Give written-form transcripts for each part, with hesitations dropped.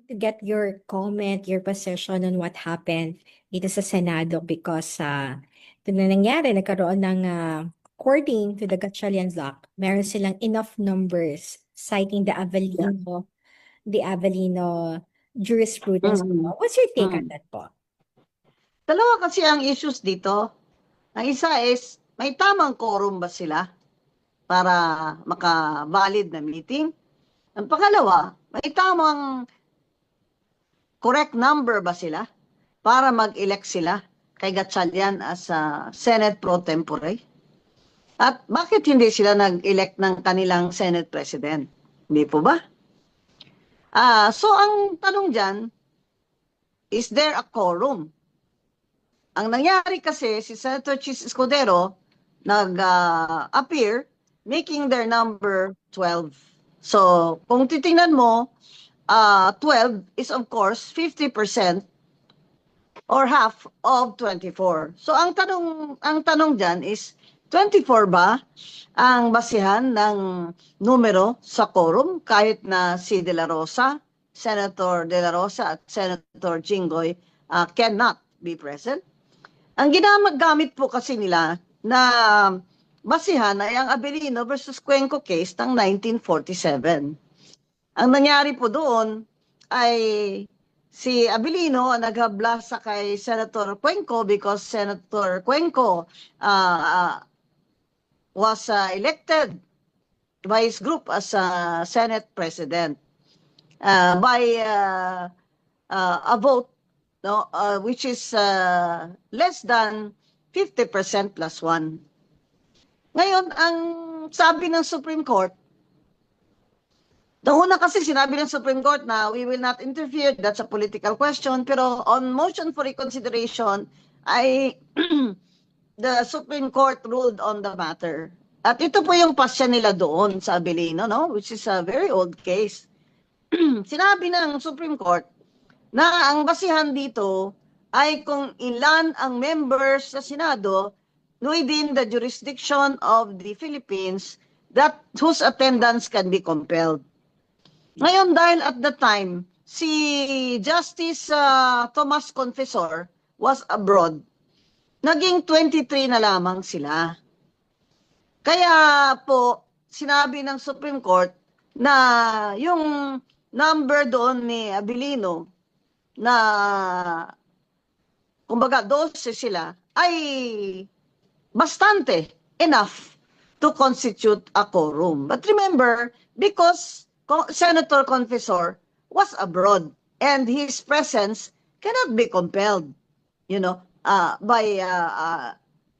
to get your comment, your position on what happened dito sa Senado because ito na nangyari, nagkaroon ng according to the Gatchalian Act, meron silang enough numbers citing Yeah. the Avellino jurisprudence. Mm, What's your take on mm. that po? Dalawa kasi ang issues dito. Ang isa is, may tamang quorum ba sila para maka-valid na meeting? Ang pangalawa, may tamang correct number ba sila para mag-elect sila kay Gatchalian as Senate pro tempore? At bakit hindi sila nag-elect ng kanilang Senate President? Hindi po ba? So ang tanong dyan, is there a quorum? Ang nangyari kasi, si Senator Chis Escudero nag-appear making their number 12. So, kung titingnan mo, 12 is of course 50% or half of 24. So, ang tanong dyan is, 24 ba ang basihan ng numero sa quorum kahit na si De La Rosa, Senator De La Rosa at Senator Jinggoy cannot be present? Ang ginagamit po kasi nila na basihan ay ang Abelino versus Cuenco case ng 1947. Ang nangyari po doon ay si Abelino ang naghabla sa kay Senator Cuenco because Senator Cuenco was elected by his group as Senate President by a vote no, which is less than 50% plus 1. Ngayon, ang sabi ng Supreme Court, una kasi sinabi ng Supreme Court na we will not interfere, that's a political question, pero on motion for reconsideration, ay the Supreme Court ruled on the matter. At ito po yung pasya nila doon sa Abelino, no? Which is a very old case. Sinabi ng Supreme Court, na ang basihan dito ay kung ilan ang members sa Senado within the jurisdiction of the Philippines that whose attendance can be compelled. Ngayon, dahil at the time, si Justice Tomas Confessor was abroad, naging 23 na lamang sila. Kaya po, sinabi ng Supreme Court na yung number doon ni Abilino na kumbaga 12 sila ay bastante enough to constitute a quorum. But remember, because Senator Confessor was abroad and his presence cannot be compelled, by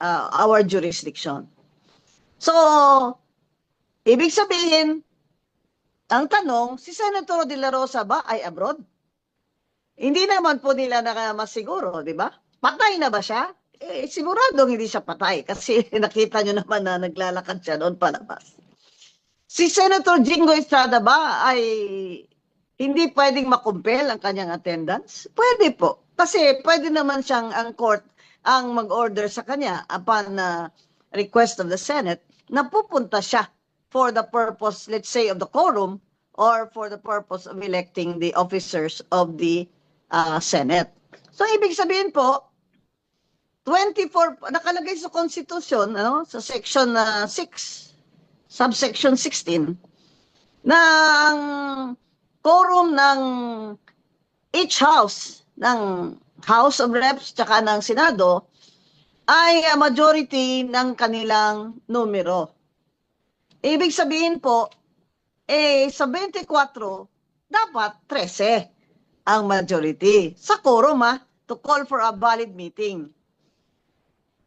our jurisdiction. So, ibig sabihin, ang tanong, si Senator De La Rosa ba ay abroad? Hindi naman po nila masiguro, di ba? Patay na ba siya? Siguradong hindi siya patay kasi nakita nyo naman na naglalakad siya doon palabas. Si Senator Jingo Estrada ba ay hindi pwedeng makumpel ang kanyang attendance? Pwede po. Kasi pwede naman siyang ang court ang mag-order sa kanya upon request of the Senate na pupunta siya for the purpose, let's say, of the quorum or for the purpose of electing the officers of the Senate. So, ibig sabihin po, 24, nakalagay sa Constitution, sa Section 6, subsection 16, na ang quorum ng each house, ng House of Reps tsaka ng Senado, ay majority ng kanilang numero. Ibig sabihin po, sa 24, dapat 13 ang majority sa quorum to call for a valid meeting.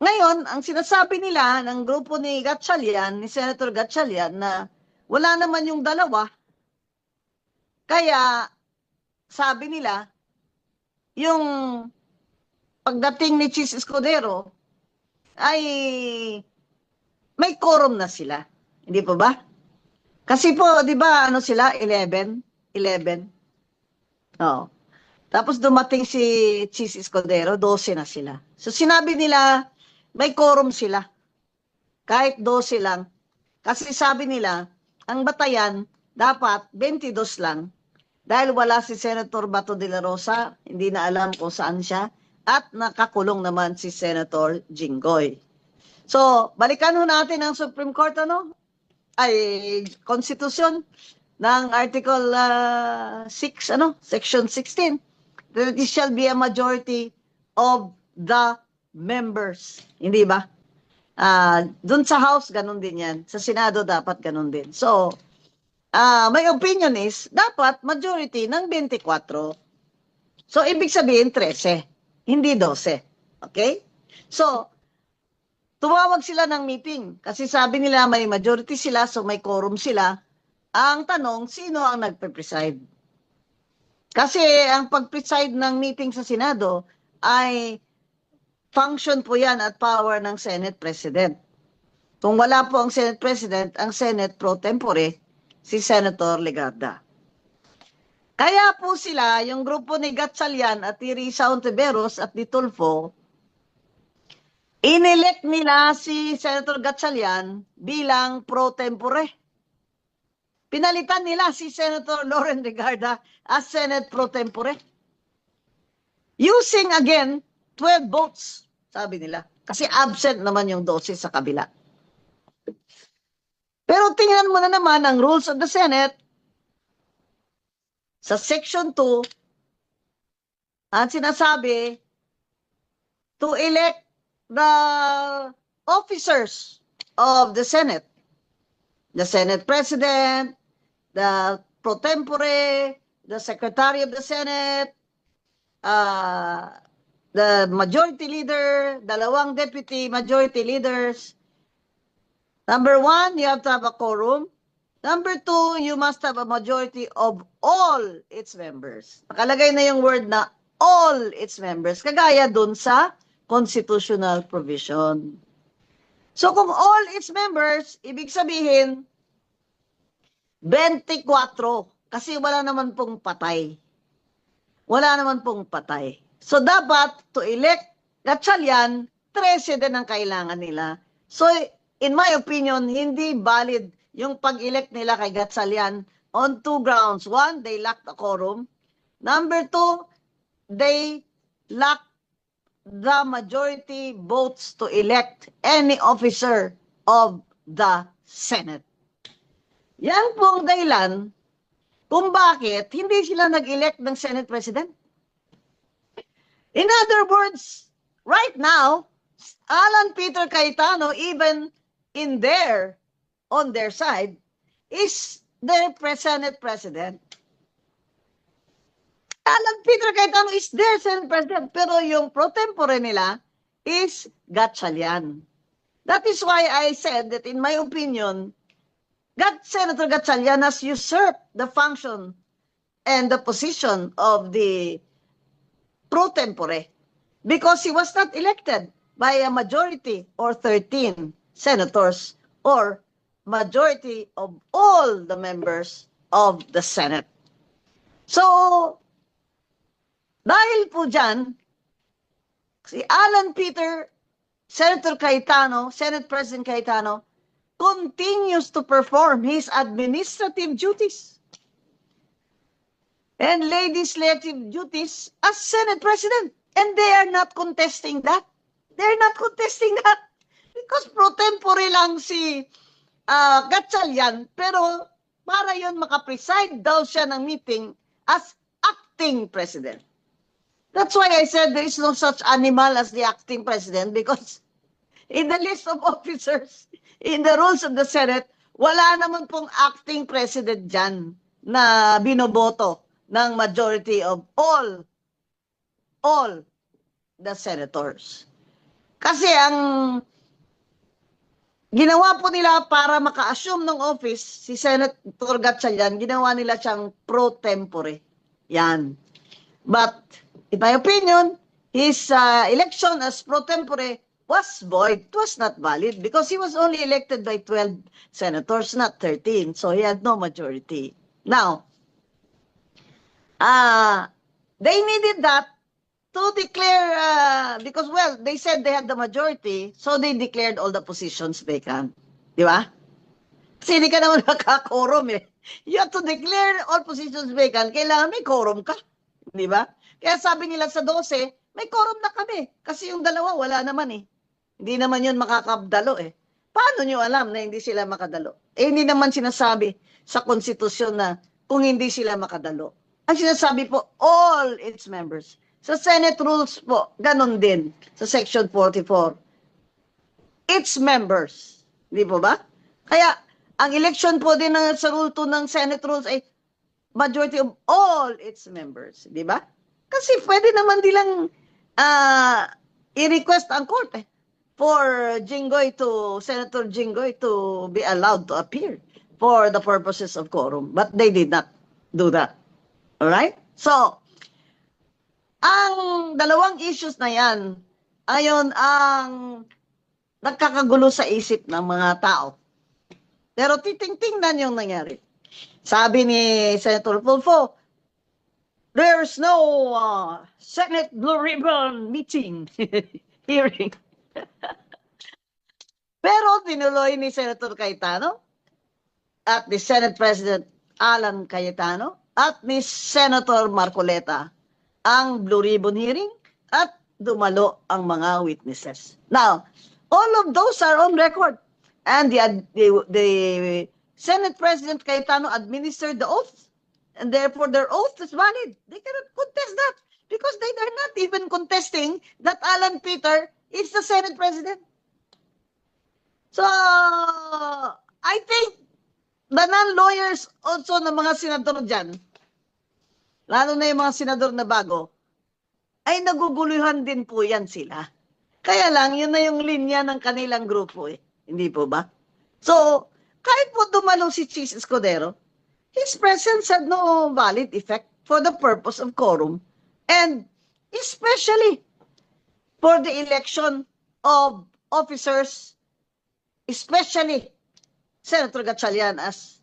Ngayon, ang sinasabi nila ng grupo ni Gatchalian, ni Senator Gatchalian, na wala naman yung dalawa. Kaya, sabi nila, yung pagdating ni Chis Escudero, ay may quorum na sila. Hindi po ba? Kasi po, di ba, sila? 11? 11? Oo. Tapos dumating si Chis Escudero, 12 na sila. So sinabi nila, may quorum sila. Kahit 12 lang. Kasi sabi nila, ang batayan, dapat 22 lang. dahil wala si Senator Bato de la Rosa, hindi na alam kung saan siya, at nakakulong naman si Senator Jinggoy. So, balikan ho natin ang Supreme Court, Constitution ng Article 6, Section 16. That it shall be a majority of the members. Hindi ba? Dun sa House, ganun din yan. Sa Senado, dapat ganun din. So, my opinion is, dapat majority ng 24. So, ibig sabihin 13, hindi 12. Okay? So, tumawag sila ng meeting kasi sabi nila may majority sila, so may quorum sila. Ang tanong, sino ang nagpe-preside? Kasi ang pag-preside ng meeting sa Senado ay function po yan at power ng Senate President. Kung wala po ang Senate President, ang Senate pro tempore, si Senator Legarda. Kaya po sila, yung grupo ni Gatchalian at ni Risa Ontiveros at ni Tulfo, inelect nila si Senator Gatchalian bilang pro tempore. Pinalitan nila si Senator Loren Legarda as Senate pro tempore. Using again 12 votes, sabi nila. Kasi absent naman yung 12 sa kabila. Pero tingnan mo na naman ang rules of the Senate. Sa Section 2, ang sinasabi, to elect the officers of the Senate. The Senate President, the pro tempore, the Secretary of the Senate, the Majority Leader, dalawang Deputy Majority Leaders. Number 1, you have to have a quorum. Number 2, you must have a majority of all its members. Nakalagay na yung word na all its members, kagaya dun sa constitutional provision. So kung all its members, ibig sabihin, 24, kasi wala naman pong patay. Wala naman pong patay. So dapat to elect Gatchalian, 13 din ang kailangan nila. So in my opinion, hindi valid yung pag-elect nila kay Gatchalian on 2 grounds. 1, they lacked a quorum. Number 2, they lacked the majority votes to elect any officer of the Senate. Yan po ang dahilan kung bakit hindi sila nag-elect ng Senate President. In other words, right now, Alan Peter Cayetano, even on their side, is their Senate President. Alan Peter Cayetano is their Senate President, pero yung pro tempore nila is Gatchalian. That is why I said that in my opinion, Senator Gatchalian has usurped the function and the position of the pro tempore because he was not elected by a majority or 13 senators or majority of all the members of the Senate. So, dahil po dyan, si Alan Peter, Senator Cayetano, Senate President Cayetano, continues to perform his administrative duties and legislative duties as Senate President. And they are not contesting that. They're not contesting that because pro tempore lang si Gatchalian, pero para yun makapreside daw siya ng meeting as acting president. That's why I said there is no such animal as the acting president because in the list of officers, in the rules of the Senate, wala naman pong acting president dyan na binoboto ng majority of all the senators. Kasi ang ginawa po nila para maka-assume ng office, si Senator Gatchalian, ginawa nila siyang pro tempore. Yan. But, in my opinion, his election as pro tempore was void. It was not valid because he was only elected by 12 senators, not 13. So, he had no majority. Now, they needed that to declare, because, well, they said they had the majority, so they declared all the positions vacant. Di ba? Kasi hindi ka naman nakakorum eh. You have to declare all positions vacant. Kailangan may quorum ka. Di ba? Kaya sabi nila sa 12, may quorum na kami. Kasi yung dalawa, wala naman eh. Hindi naman yun makakabdalo eh. Paano nyo alam na hindi sila makadalo? Eh, hindi naman sinasabi sa konstitusyon na kung hindi sila makadalo. Ang sinasabi po, all its members. Sa Senate rules po, ganon din. Sa Section 44. Its members. Di po ba? Kaya, ang election po din sa Rule 2 ng Senate rules ay majority of all its members. Di ba? Kasi pwede naman nilang i-request ang court for Senator Jinggoy to be allowed to appear for the purposes of quorum. But they did not do that. Alright? So, ang dalawang issues na yan, ayon ang nagkakagulo sa isip ng mga tao. Pero titingnan yung nangyari. Sabi ni Senator Tulfo, there's no Senate Blue Ribbon meeting, hearing. Pero tinuloy ni Senator Cayetano at ni Senate President Alan Cayetano at ni Senator Marcoleta ang Blue Ribbon hearing at dumalo ang mga witnesses. Now, all of those are on record. And the Senate President Cayetano administered the oath. And therefore, their oath is valid. They cannot contest that because they are not even contesting that Alan Peter is the Senate President. So, I think the non-lawyers also ng mga senador dyan, lalo na yung mga senador na bago, ay naguguluhan din po yan sila. Kaya lang, yun na yung linya ng kanilang grupo eh. Hindi po ba? So, kahit po dumalo si Chis Escudero, his presence had no valid effect for the purpose of quorum and especially for the election of officers, especially Senator Gatchalian as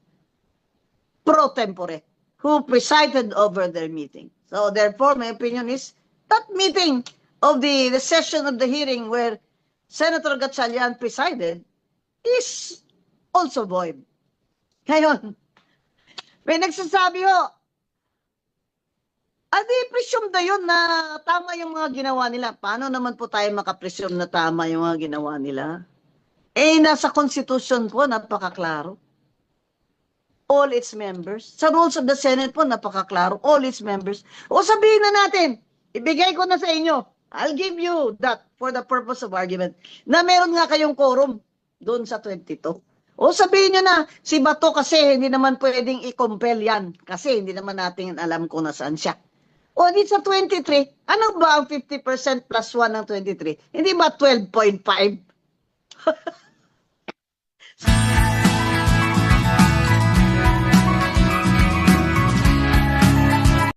pro tempore, who presided over their meeting. So therefore, my opinion is that meeting of the session of the hearing where Senator Gatchalian presided is also void. Ngayon, may nagsasabi ho, adi presume na yun na tama yung mga ginawa nila. Paano naman po tayo makapresume na tama yung mga ginawa nila? Eh, nasa Constitution po, napakaklaro. All its members. Sa rules of the Senate po, napakaklaro. All its members. O sabihin na natin, ibigay ko na sa inyo. I'll give you that for the purpose of argument. Na meron nga kayong quorum doon sa 22. O sabihin nyo na, si Bato kasi hindi naman pwedeng i-compel yan. Kasi hindi naman natin alam kung nasaan siya. O di sa 23, ano ba ang 50% plus 1 ng 23? Hindi ba 12.5?